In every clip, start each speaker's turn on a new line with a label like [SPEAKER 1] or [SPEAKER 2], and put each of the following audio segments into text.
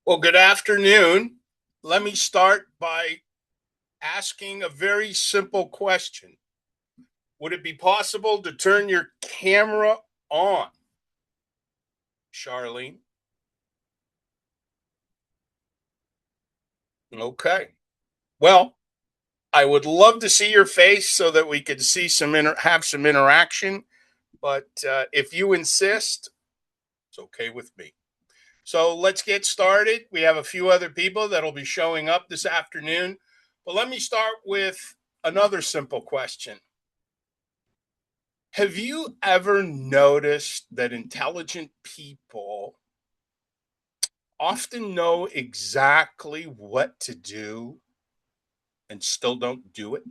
[SPEAKER 1] Well, good afternoon. Let me start by asking a very simple question. Would it be possible to turn your camera on, Charlene? Okay. Well, I would love to see your face so that we could see have some interaction, but if you insist, it's okay with me. So let's get started. We have a few other people that'll be showing up this afternoon, but let me start with another simple question. Have you ever noticed that intelligent people often know exactly what to do and still don't do it?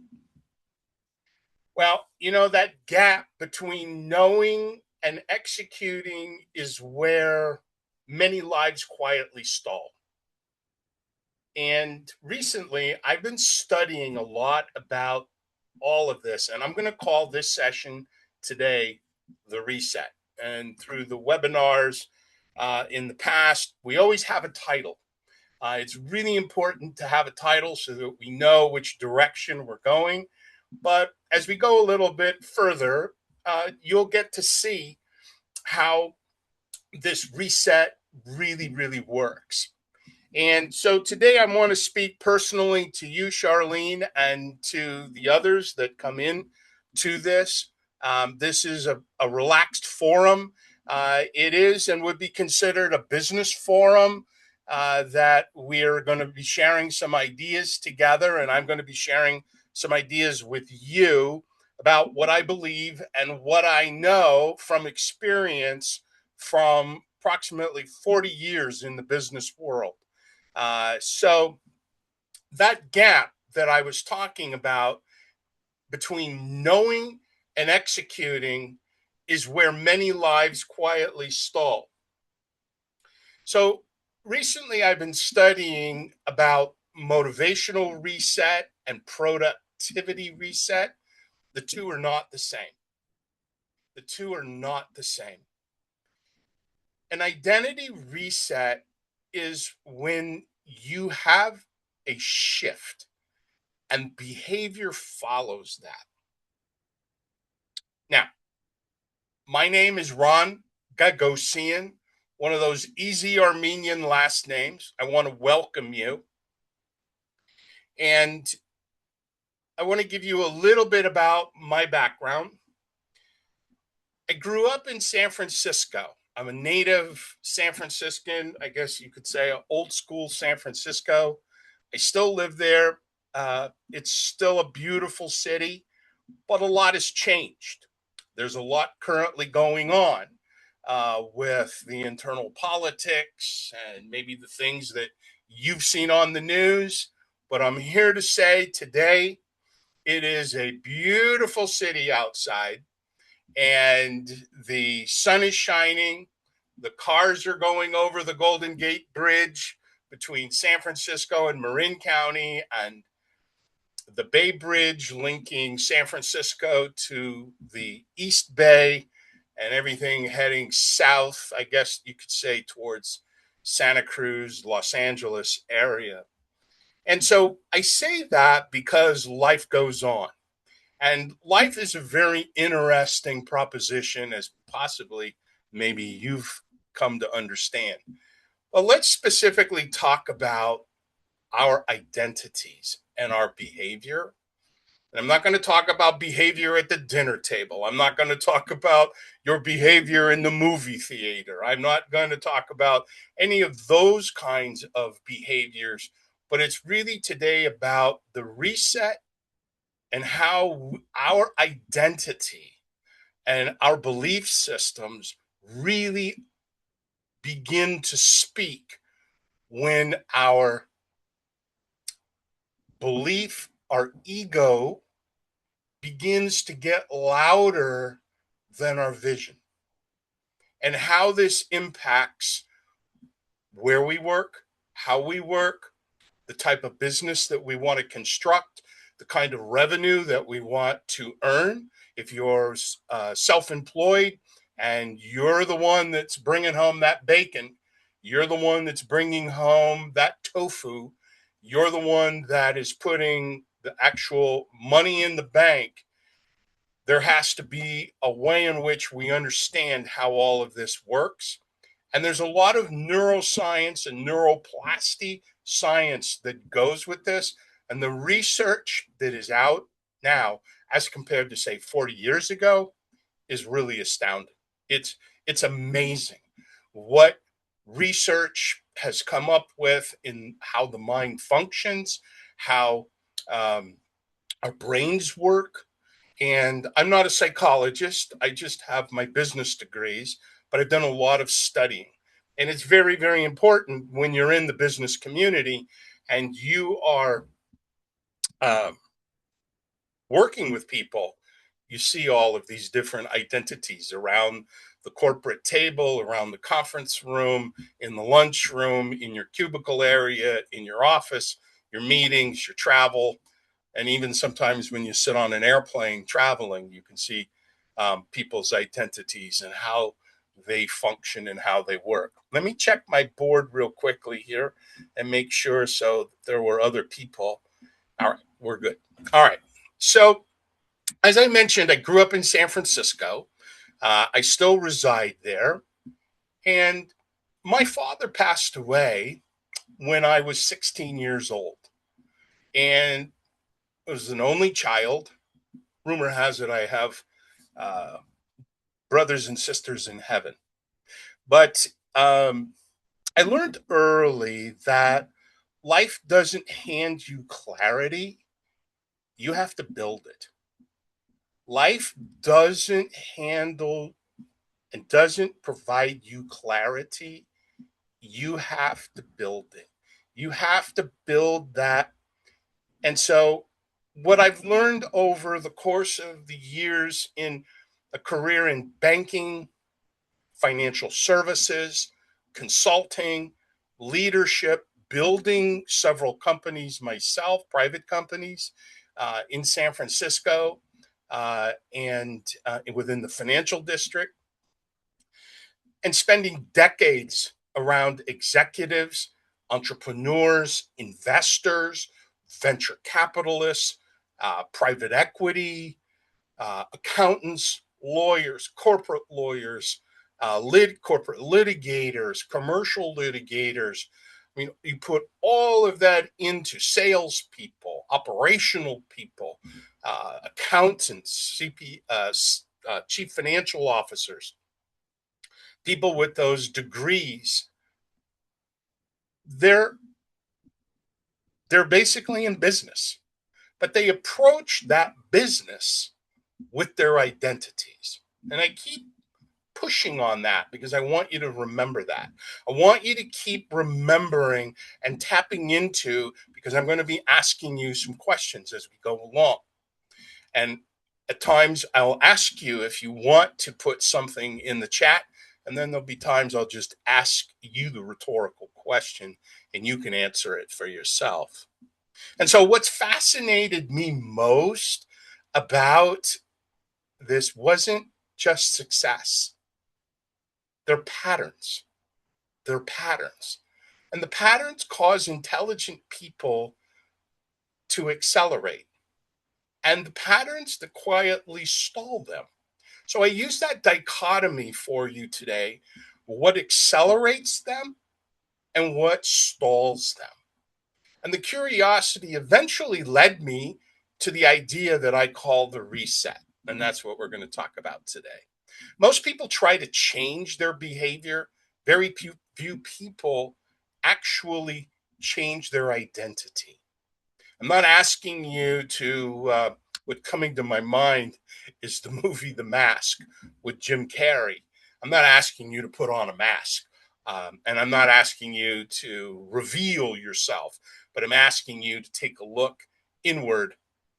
[SPEAKER 1] Well, that gap between knowing and executing is where many lives quietly stall. And recently, I've been studying a lot about all of this, and I'm going to call this session today the reset. And through the webinars in the past, we always have a title. It's really important to have a title so that we know which direction we're going. But as we go a little bit further, you'll get to see how this reset really works. And so today I want to speak personally to you, Charlene, and to the others that come in to this. This is a relaxed forum. It is and would be considered a business forum that we are going to be sharing some ideas together, and I'm going to be sharing some ideas with you about what I believe and what I know from experience from approximately 40 years in the business world. So that gap that I was talking about between knowing and executing is where many lives quietly stall. So recently I've been studying about motivational reset and productivity reset. The two are not the same. The two are not the same. An identity reset is when you have a shift and behavior follows that. Now, my name is Ron Gagosian, one of those easy Armenian last names. I want to welcome you. And I want to give you a little bit about my background. I grew up in San Francisco. I'm a native San Franciscan, I guess you could say, old school San Francisco. I still live there. It's still a beautiful city, but a lot has changed. There's a lot currently going on with the internal politics and maybe the things that you've seen on the news. But I'm here to say today it is a beautiful city outside, and the sun is shining. The cars are going over the Golden Gate Bridge between San Francisco and Marin County, and the Bay Bridge linking San Francisco to the East Bay, and everything heading south, I guess you could say, towards Santa Cruz, Los Angeles area. And so I say that because life goes on. And life is a very interesting proposition, as possibly maybe you've come to understand. But let's specifically talk about our identities and our behavior. And I'm not going to talk about behavior at the dinner table. I'm not going to talk about your behavior in the movie theater. I'm not going to talk about any of those kinds of behaviors. But it's really today about the reset and how our identity and our belief systems really begin to speak when our belief, our ego begins to get louder than our vision, and how this impacts where we work, how we work, the type of business that we want to construct, the kind of revenue that we want to earn. If you're self employed and you're the one that's bringing home that bacon, You're the one that's bringing home that tofu. You're the one that is putting the actual money in the bank. There has to be a way in which we understand how all of this works. And there's a lot of neuroscience and neuroplasty science that goes with this. And the research that is out now, as compared to, say, 40 years ago, is really astounding. It's amazing what research has come up with in how the mind functions, how um, our brains work. And I'm not a psychologist, I just have my business degrees, but I've done a lot of studying. And it's very, very important when you're in the business community and you are um, working with people, you see all of these different identities around the corporate table, around the conference room, in the lunchroom, in your cubicle area, in your office, your meetings, your travel. And even sometimes when you sit on an airplane traveling, you can see people's identities and how they function and how they work. Let me check my board real quickly here and make sure so there were other people. All right, we're good. All right. So, as I mentioned, I grew up in San Francisco. I still reside there. And my father passed away when I was 16 years old. And I was an only child. Rumor has it I have uh, brothers and sisters in heaven. But I learned early that life doesn't hand you clarity, you have to build it. Life doesn't handle and doesn't provide you clarity, you have to build it. You have to build that. And so, what I've learned over the course of the years in a career in banking, financial services, consulting, leadership, building several companies myself, private companies in San Francisco and within the financial district, and spending decades around executives, entrepreneurs, investors, venture capitalists, private equity, accountants, lawyers, corporate lawyers, corporate litigators, commercial litigators. I mean, you put all of that into salespeople, operational people, accountants, chief financial officers, people with those degrees. They're they're basically in business, but they approach that business with their identities. And I keep pushing on that because I want you to remember that. I want you to keep remembering and tapping into, because I'm going to be asking you some questions as we go along. And at times I'll ask you if you want to put something in the chat, and then there'll be times I'll just ask you the rhetorical question and you can answer it for yourself. And so, what's fascinated me most about this wasn't just success, they're patterns. They're patterns. And the patterns cause intelligent people to accelerate, and the patterns that quietly stall them. So I use that dichotomy for you today, what accelerates them and what stalls them. And the curiosity eventually led me to the idea that I call the reset. And that's what we're going to talk about today. Most people try to change their behavior. Very few people actually change their identity. I'm not asking you to, what coming to my mind is the movie The Mask with Jim Carrey. I'm not asking you to put on a mask. And I'm not asking you to reveal yourself, but I'm asking you to take a look inward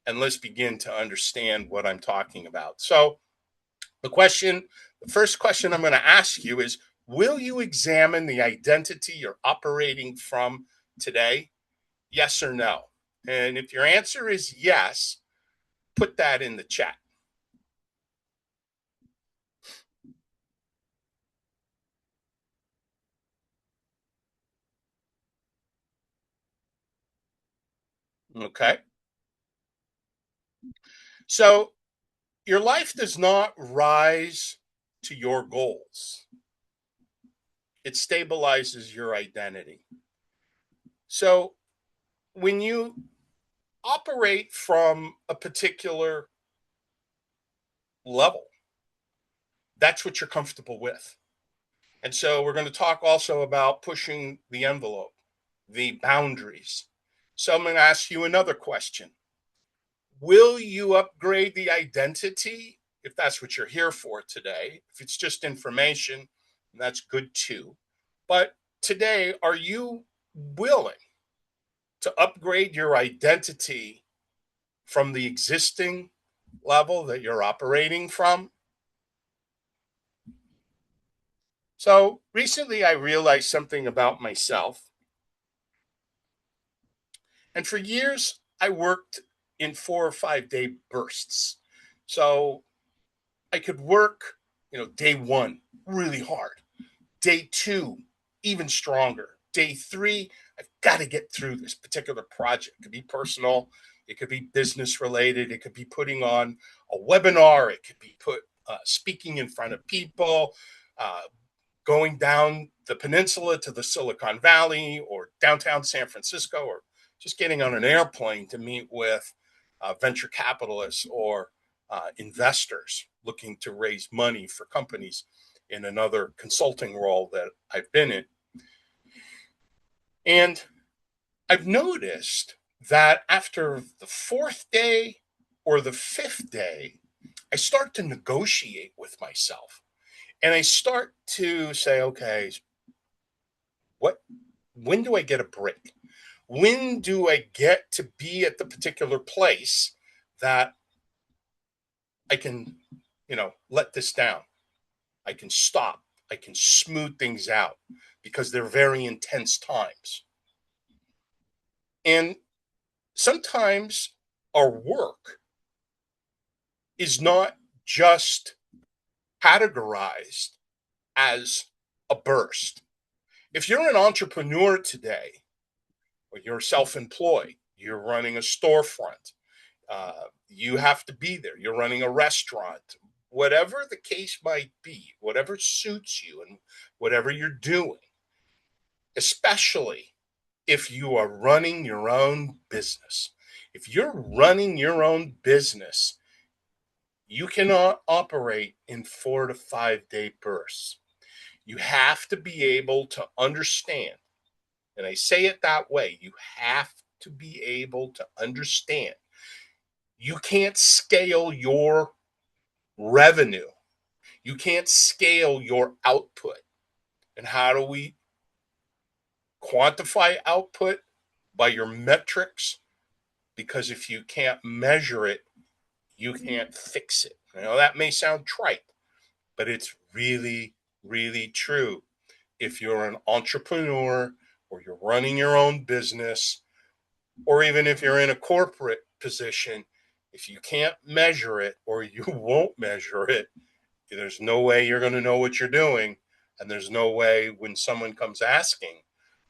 [SPEAKER 1] and let's begin to understand what I'm talking about. So, the first question I'm going to ask you is, will you examine the identity you're operating from today? Yes or no? And if your answer is yes, put that in the chat. Okay. So your life does not rise to your goals, it stabilizes your identity. So when you operate from a particular level, that's what you're comfortable with. And so we're going to talk also about pushing the envelope, the boundaries. So I'm going to ask you another question. Will you upgrade the identity if that's what you're here for today? If it's just information, that's good too. But today, are you willing to upgrade your identity from the existing level that you're operating from? So recently, I realized something about myself. And for years, I worked in 4 or 5 day bursts. So I could work, day one really hard, day two even stronger, day three I've got to get through this particular project. It could be personal, it could be business related, it could be putting on a webinar, it could be speaking in front of people, uh, going down the peninsula to the Silicon Valley or downtown San Francisco, or just getting on an airplane to meet with venture capitalists or investors looking to raise money for companies in another consulting role that I've been in. And I've noticed that after the fourth day or the fifth day, I start to negotiate with myself and I start to say, okay, what when do I get a break? When do I get to be at the particular place that I can, let this down? I can stop. I can smooth things out because they're very intense times. And sometimes our work is not just categorized as a burst. If you're an entrepreneur today, or you're self employed, you're running a storefront, you have to be there, you're running a restaurant, whatever the case might be, whatever suits you and whatever you're doing, especially if you are running your own business. If you're running your own business, you cannot operate in 4 to 5 day bursts. You have to be able to understand, and I say it that way, you have to be able to understand. You can't scale your revenue, you can't scale your output. And how do we quantify output? By your metrics, because if you can't measure it, you can't fix it. That may sound trite, but it's really, really true. If you're an entrepreneur or you're running your own business, or even if you're in a corporate position, if you can't measure it or you won't measure it, there's no way you're going to know what you're doing. And there's no way when someone comes asking,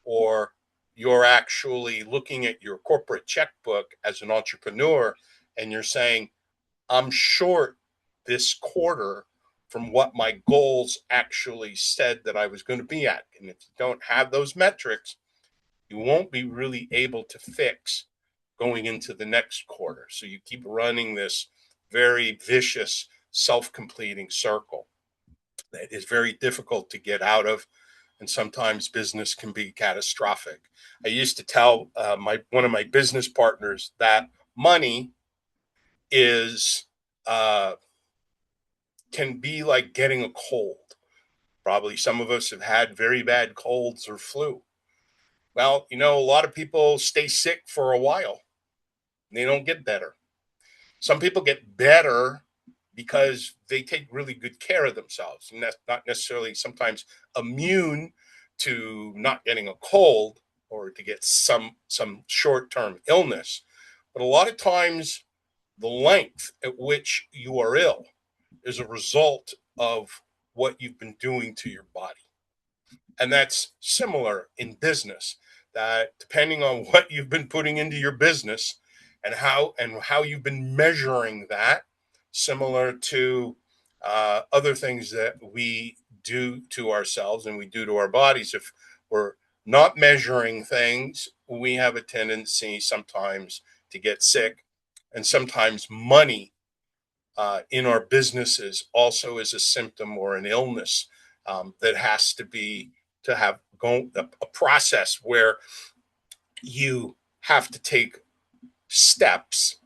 [SPEAKER 1] or you're actually looking at your corporate checkbook as an entrepreneur and you're saying, I'm short this quarter from what my goals actually said that I was going to be at. And if you don't have those metrics, you won't be really able to fix going into the next quarter. So you keep running this very vicious, self completing circle that is very difficult to get out of. And sometimes business can be catastrophic. I used to tell my one of my business partners that money is can be like getting a cold. Probably some of us have had very bad colds or flu. Well, a lot of people stay sick for a while. They don't get better. Some people get better because they take really good care of themselves, and that's not necessarily sometimes immune to not getting a cold or to get some short-term illness. But a lot of times the length at which you are ill is a result of what you've been doing to your body. And that's similar in business. that depending on what you've been putting into your business and how you've been measuring that, similar to other things that we do to ourselves and we do to our bodies. If we're not measuring things, we have a tendency sometimes to get sick, and sometimes money in our businesses also is a symptom or an illness that has to be to have go a process where you have to take steps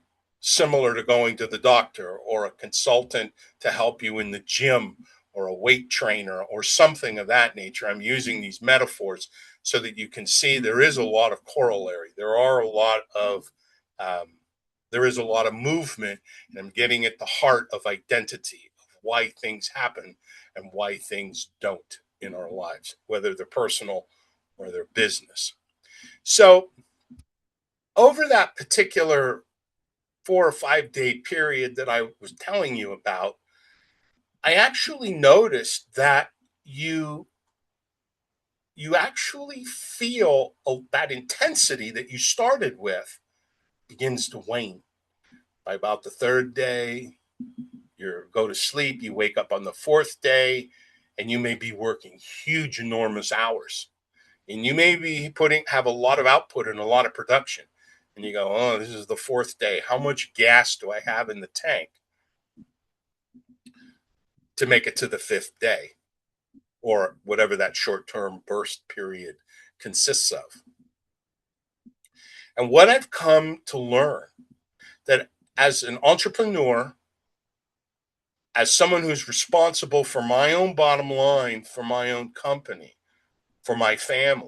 [SPEAKER 1] similar to going to the doctor or a consultant to help you in the gym or a weight trainer or something of that nature. I'm using these metaphors so that you can see there is a lot of corollary. Um, there is a lot of movement, and I'm getting at the heart of identity, of why things happen and why things don't in our lives, whether they're personal or they're business. So over that particular 4 or 5 day period that I was telling you about, I actually noticed that you you actually feel that intensity that you started with begins to wane. By about the third day, you go to sleep, you wake up on the fourth day, and you may be working huge, enormous hours. And you may be putting have a lot of output and a lot of production. And you go, oh, this is the fourth day. How much gas do I have in the tank to make it to the fifth day? Or whatever that short-term burst period consists of. And what I've come to learn that as an entrepreneur, as someone who's responsible for my own bottom line, for my own company, for my family,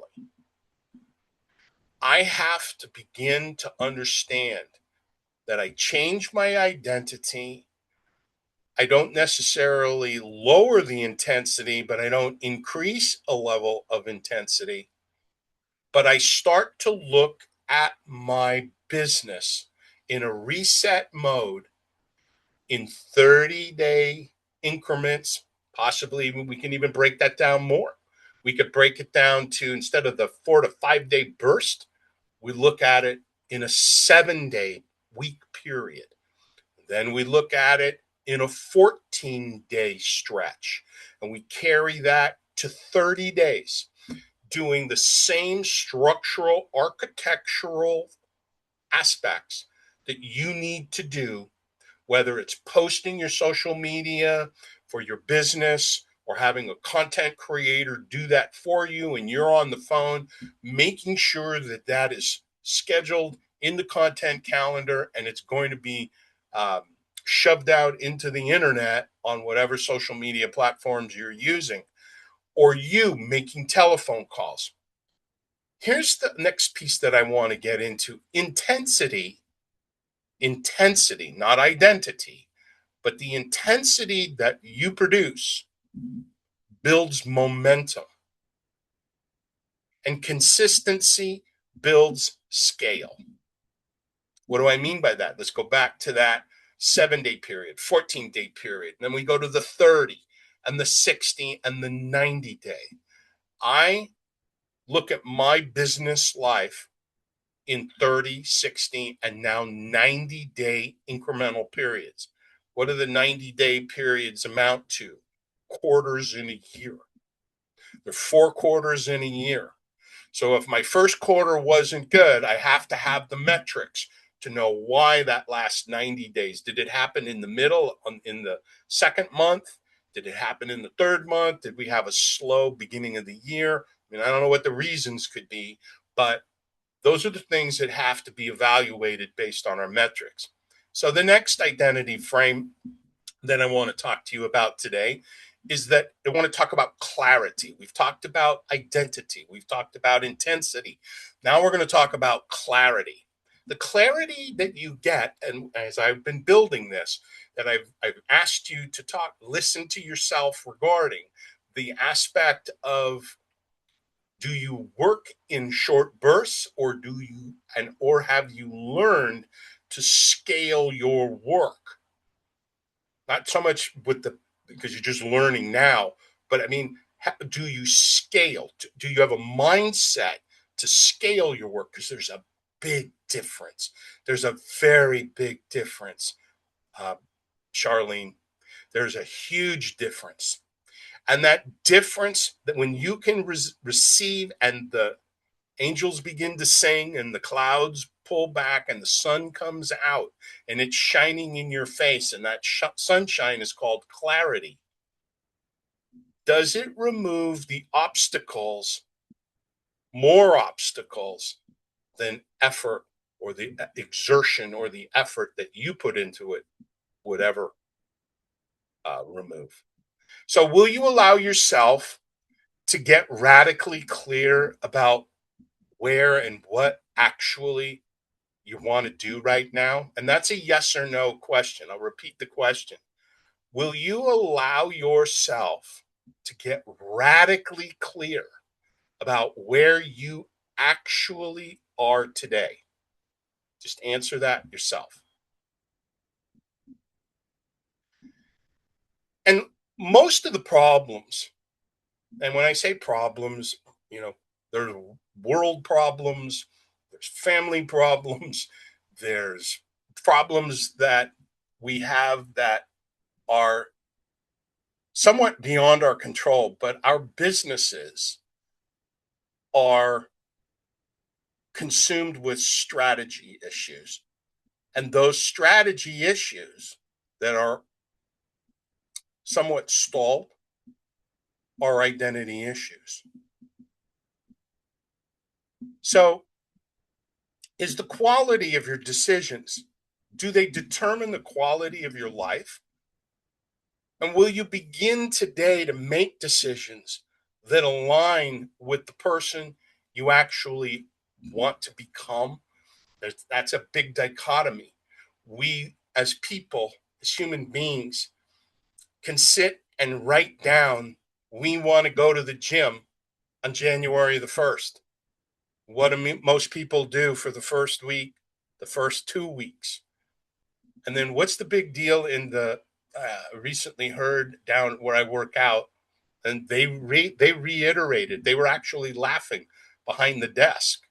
[SPEAKER 1] I have to begin to understand that I change my identity. I don't necessarily lower the intensity, but I don't increase a level of intensity. But I start to look at my business in a reset mode in 30-day increments. Possibly we can even break that down more. We could break it down to, instead of the 4 to 5 day burst, we look at it in a 7 day week period. Then we look at it in a 14-day stretch, and we carry that to 30 days, doing the same structural, architectural aspects that you need to do, whether it's posting your social media for your business or having a content creator do that for you and you're on the phone, making sure that that is scheduled in the content calendar and it's going to be um, shoved out into the internet on whatever social media platforms you're using, or you making telephone calls. Here's the next piece that I want to get into: intensity. Intensity, not identity, but the intensity that you produce builds momentum, and consistency builds scale. What do I mean by that? Let's go back to that 7 day period, 14-day period. Then we go to the 30 and the 60 and the 90 day. I look at my business life in 30, 60, and now 90-day incremental periods. What do the 90-day periods amount to? Quarters in a year. There are 4 quarters in a year. So if my first quarter wasn't good, I have to have the metrics to know why that last 90 days. Did it happen in the middle, in the second month? Did it happen in the third month? Did we have a slow beginning of the year? I mean, I don't know what the reasons could be, but those are the things that have to be evaluated based on our metrics. So the next identity frame that I want to talk to you about today is that I want to talk about clarity. We've talked about identity. We've talked about intensity. Now we're going to talk about clarity. The clarity that you get, and as I've been building this, that I've asked you to listen to yourself regarding the aspect of, do you work in short bursts, or have you learned to scale your work? Not so much because you're just learning now, but I mean, do you scale? Do you have a mindset to scale your work because there's a big difference. There's a very big difference, uh, Charlene. There's a huge difference. And that difference, that when you can receive and the angels begin to sing and the clouds pull back and the sun comes out and it's shining in your face, and that sunshine is called clarity. Does it remove the obstacles, more obstacles than effort or the exertion or the effort that you put into it would ever remove? So, will you allow yourself to get radically clear about where and what actually you want to do right now? And that's a yes or no question. I'll repeat the question. Will you allow yourself to get radically clear about where you actually are today? Just answer that yourself. And most of the problems, and when I say problems, you know, there's world problems, there's family problems, there's problems that we have that are somewhat beyond our control, but our businesses are consumed with strategy issues. And those strategy issues that are somewhat stalled are identity issues. So, is the quality of your decisions, do they determine the quality of your life? And will you begin today to make decisions that align with the person you actually want to become? That's a big dichotomy. We, as people, as human beings, can sit and write down, we want to go to the gym on January the 1st. What do most people do for the first week, the first 2 weeks? And then what's the big deal in the recently heard down where I work out? And they reiterated, they were actually laughing behind the desk.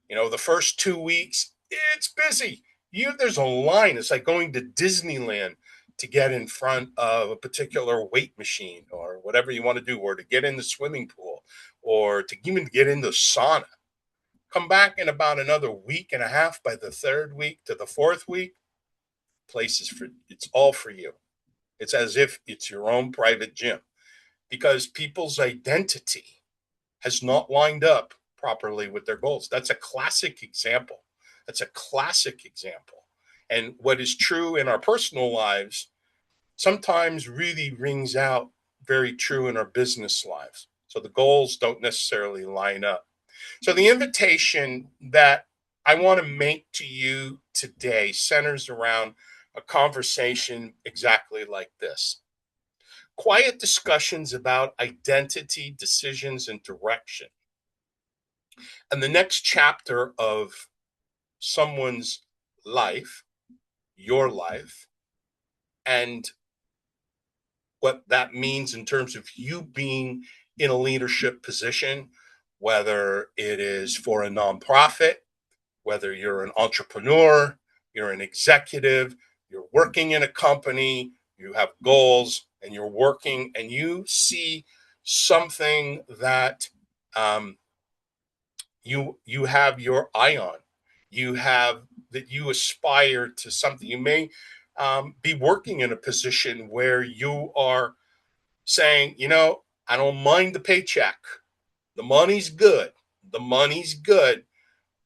[SPEAKER 1] You know, the first 2 weeks, it's busy. There's a line. It's like going to Disneyland to get in front of a particular weight machine or whatever you want to do, or to get in the swimming pool, or to even get in the sauna. Come back in about another week and a half. By the third week to the fourth week, places for it's all for you. It's as if it's your own private gym, because people's identity has not lined up properly with their goals. That's a classic example. That's a classic example. And what is true in our personal lives sometimes really rings out very true in our business lives. So the goals don't necessarily line up. So the invitation that I want to make to you today centers around a conversation exactly like this. Quiet discussions about identity, decisions, and direction. And the next chapter of someone's life, your life, and what that means in terms of you being in a leadership position, whether it is for a nonprofit, whether you're an entrepreneur, you're an executive, you're working in a company, you have goals, and you're working, and you see something that you have your eye on, you have that you aspire to something. You may be working in a position where you are saying, I don't mind the paycheck, the money's good, the money's good,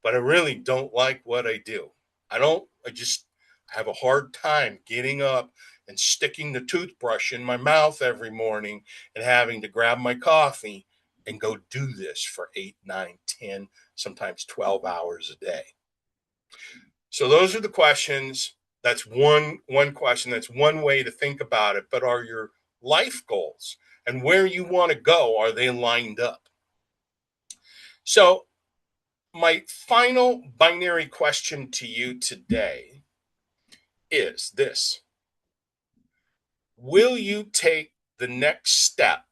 [SPEAKER 1] but I really don't like what I do. I just have a hard time getting up and sticking the toothbrush in my mouth every morning and having to grab my coffee and go do this for 8, 9, 10, sometimes 12 hours a day. So those are the questions. That's one question. That's one way to think about it. But are your life goals and where you want to go, are they lined up? So my final binary question to you today is this: will you take the next step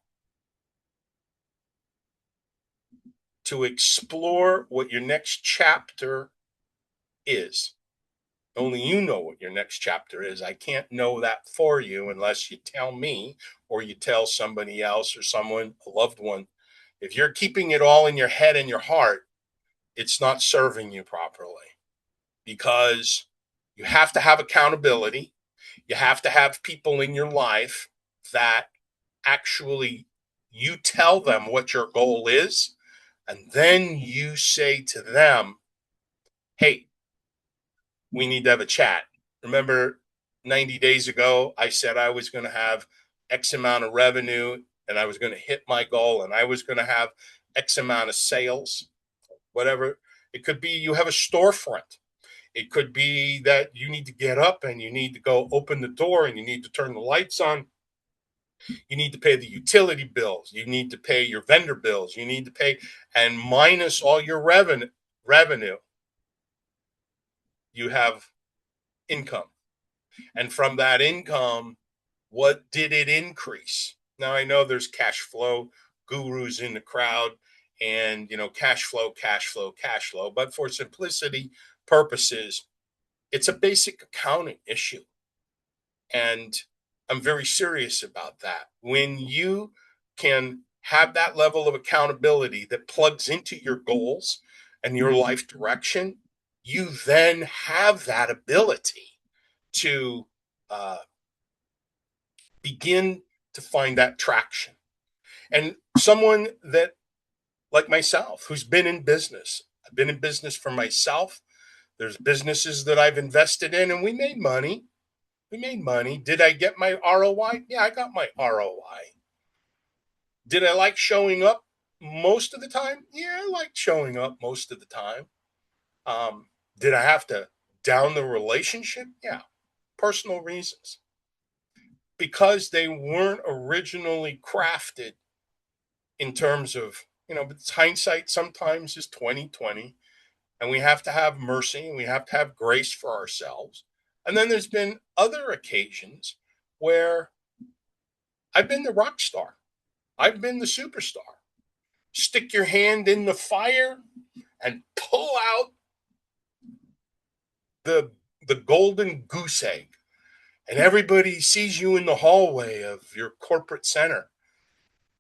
[SPEAKER 1] to explore what your next chapter is. Only you know what your next chapter is. I can't know that for you unless you tell me or you tell somebody else or someone, a loved one. If you're keeping it all in your head and your heart, it's not serving you properly, because you have to have accountability. You have to have people in your life that actually you tell them what your goal is, and then you say to them, hey, we need to have a chat. Remember 90 days ago, I said I was going to have X amount of revenue and I was going to hit my goal and I was going to have X amount of sales, whatever. It could be you have a storefront. It could be that you need to get up and you need to go open the door and you need to turn the lights on. You need to pay the utility bills. You need to pay your vendor bills. You need to pay, and minus all your revenue, you have income. And from that income, what did it increase? Now I know there's cash flow gurus in the crowd, and cash flow, cash flow, cash flow. But for simplicity purposes, it's a basic accounting issue. And I'm very serious about that. When you can have that level of accountability that plugs into your goals and your life direction, you then have that ability to uh, begin to find that traction. And someone that, like myself, who's been in business, I've been in business for myself. There's businesses that I've invested in, and we made money. We made money. Did I get my ROI? Yeah, I got my ROI. Did I like showing up most of the time? Yeah, I liked showing up most of the time. Did I have to down the relationship? Yeah, personal reasons. Because they weren't originally crafted in terms of, but hindsight sometimes is 2020, and we have to have mercy and we have to have grace for ourselves. And then there's been other occasions where I've been the rock star. I've been the superstar. Stick your hand in the fire and pull out the golden goose egg. And everybody sees you in the hallway of your corporate center.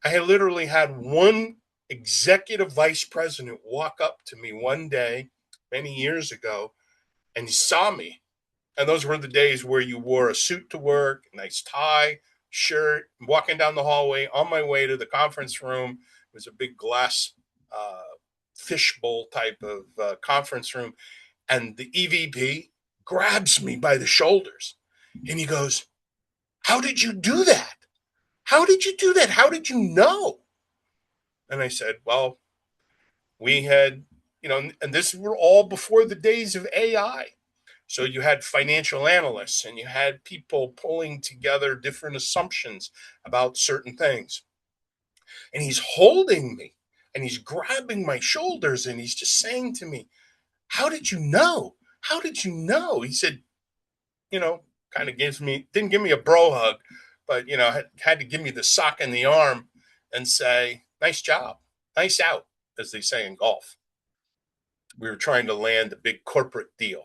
[SPEAKER 1] I literally had one executive vice president walk up to me one day many years ago, and he saw me. And those were the days where you wore a suit to work, nice tie, shirt, walking down the hallway on my way to the conference room. It was a big glass uh, fishbowl type of conference room. And the EVP grabs me by the shoulders and he goes, how did you do that? How did you do that? How did you know? And I said, well, we had, and this were all before the days of AI. So you had financial analysts and you had people pulling together different assumptions about certain things. And he's holding me and he's grabbing my shoulders and he's just saying to me, how did you know? How did you know? He said, kind of didn't give me a bro hug, but, had to give me the sock in the arm and say, nice job, nice out, as they say in golf. We were trying to land a big corporate deal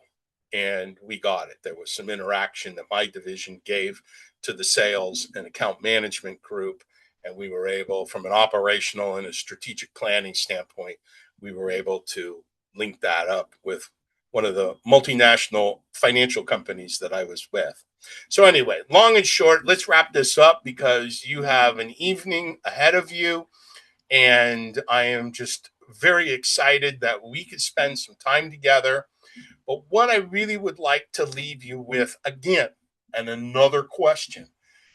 [SPEAKER 1] and we got it. There was some interaction that my division gave to the sales and account management group. And we were able, from an operational and a strategic planning standpoint, we were able to link that up with one of the multinational financial companies that I was with. So anyway, long and short, let's wrap this up because you have an evening ahead of you. And I am just very excited that we could spend some time together. But what I really would like to leave you with again, and another question,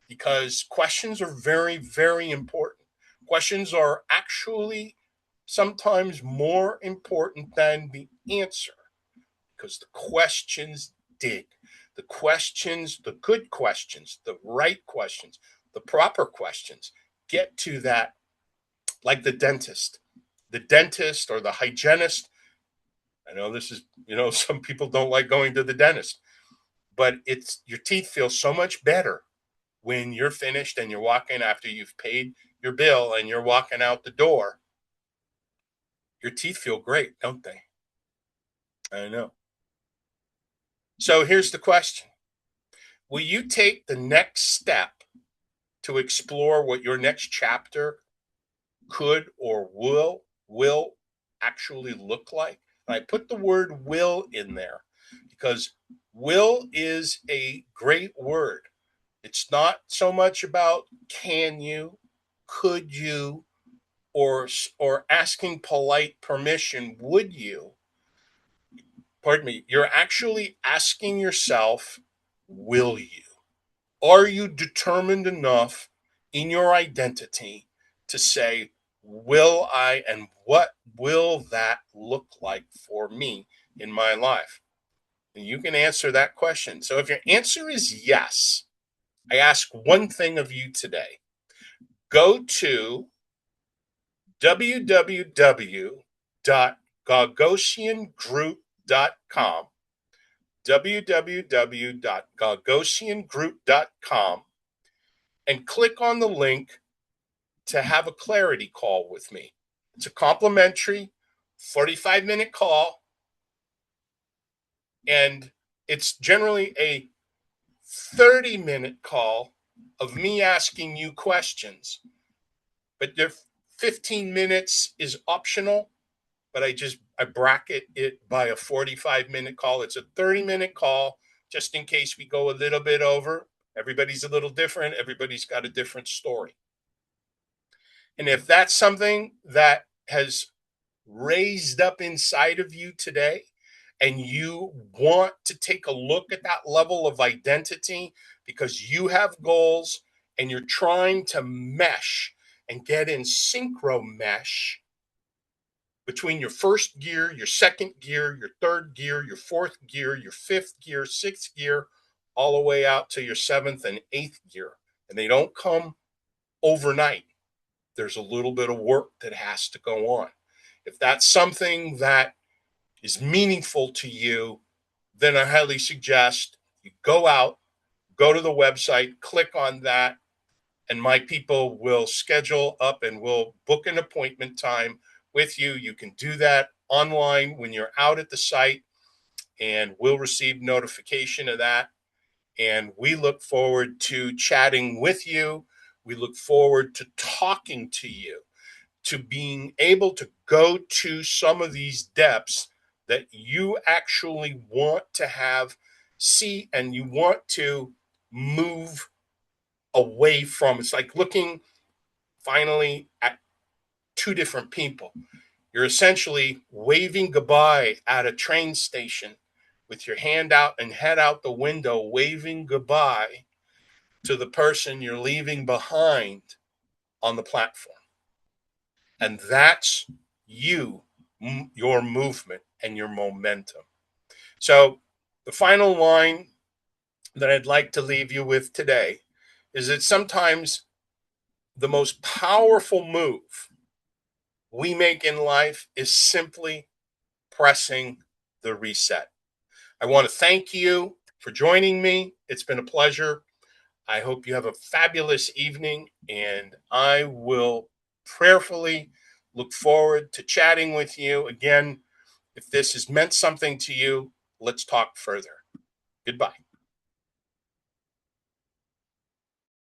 [SPEAKER 1] because questions are very, very important. Questions are actually sometimes more important than the answer, because the questions dig. The questions, the good questions, the right questions, the proper questions get to that, like the dentist. The dentist or the hygienist, I know this is, some people don't like going to the dentist, but it's your teeth feel so much better when you're finished and you're walking after you've paid your bill and you're walking out the door. Your teeth feel great, don't they? I know. So here's the question. Will you take the next step to explore what your next chapter could or will actually look like? And I put the word will in there because will is a great word. It's not so much about can you, could you, or asking polite permission, would you? Pardon me. You're actually asking yourself, will you? Are you determined enough in your identity to say, will I, and what will that look like for me in my life? And you can answer that question. So if your answer is yes, I ask one thing of you today. Go to www.gagosiangroup.com, www.gagosiangroup.com, and click on the link to have a clarity call with me. It's a complimentary 45-minute call, and it's generally a 30-minute call of me asking you questions. But the 15 minutes is optional, but I bracket it by a 45-minute call. It's a 30-minute call just in case we go a little bit over. Everybody's a little different. Everybody's got a different story. And if that's something that has raised up inside of you today, and you want to take a look at that level of identity because you have goals and you're trying to mesh and get in synchro mesh between your first gear, your second gear, your third gear, your fourth gear, your fifth gear, sixth gear, all the way out to your seventh and eighth gear. And they don't come overnight. There's a little bit of work that has to go on. If that's something that is meaningful to you, then I highly suggest you go out, go to the website, click on that, and my people will schedule up and will book an appointment time with you. You can do that online when you're out at the site, and we'll receive notification of that. And we look forward to chatting with you. We look forward to talking to you, to being able to go to some of these depths that you actually want to see, and you want to move away from. It's like looking finally at two different people. You're essentially waving goodbye at a train station with your hand out and head out the window, waving goodbye to the person you're leaving behind on the platform. And that's you, your movement, and your momentum. So, the final line that I'd like to leave you with today is that sometimes the most powerful move we make in life is simply pressing the reset. I want to thank you for joining me. It's been a pleasure. I hope you have a fabulous evening, and I will prayerfully look forward to chatting with you again. If this has meant something to you, let's talk further. Goodbye.